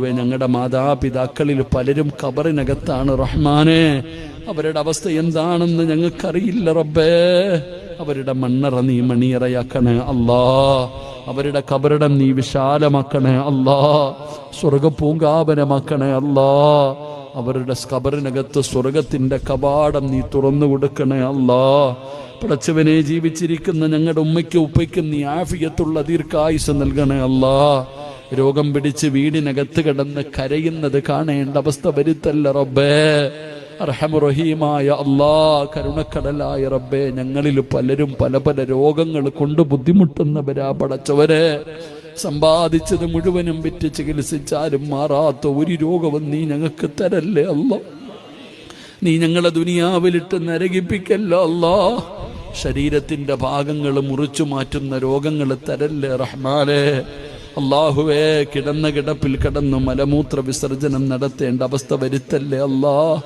അള്ളാഹുവെ ഞങ്ങളുടെ മാതാപിതാക്കളിൽ പലരും ഖബറിനകത്താണ് റഹ്മാനെ. അവരുടെ അവസ്ഥ എന്താണെന്ന് ഞങ്ങൾക്കറിയില്ല റബ്ബേ. അവരുടെ മണ്ണറ നീ മണിയറയാക്കണേ അല്ലാ. അവരുടെ ഖബറിടം നീ വിശാലമാക്കണേ അല്ലാ. സ്വർഗപൂങ്കാവനമാക്കണേ അല്ലാ. അവരുടെ ഖബറിനകത്ത് സ്വർഗത്തിന്റെ കവാടം നീ തുറന്നു കൊടുക്കണേ അല്ലാ. പടച്ചവനെ, ജീവിച്ചിരിക്കുന്ന ഞങ്ങളുടെ ഉമ്മയ്ക്കും ഉപ്പയ്ക്കും നീ ആഫിയത്തുള്ള ദീർഘായുസ് നൽകണേ അല്ലാ. രോഗം പിടിച്ച് വീടിനകത്ത് കിടന്ന് കരയുന്നത് കാണേണ്ട അവസ്ഥ വരുത്തല്ല റബ്ബേ. അർഹമുറഹീമായ അല്ലാ, കരുണക്കടലായ റബ്ബേ, ഞങ്ങളിൽ പലരും പല പല രോഗങ്ങൾ കൊണ്ട് ബുദ്ധിമുട്ടുന്നവരാ പടച്ചവരെ. സമ്പാദിച്ചത് മുഴുവനും വിറ്റ് ചികിത്സിച്ചാലും മാറാത്ത ഒരു രോഗവും നീ ഞങ്ങൾക്ക് തരല്ലേ അല്ലാ. നീ ഞങ്ങളെ ദുനിയാവിലിട്ട് നരകിപ്പിക്കല്ലോ അല്ലാ. ശരീരത്തിന്റെ ഭാഗങ്ങൾ മുറിച്ചു മാറ്റുന്ന രോഗങ്ങൾ തരല്ലേ റഹ്മാനേ. അല്ലാഹുവേ, കിടന്ന കിടപ്പിൽ കിടന്നു മലമൂത്ര വിസർജനം നടത്തേണ്ട അവസ്ഥ വരുത്തല്ലേ അല്ലാ.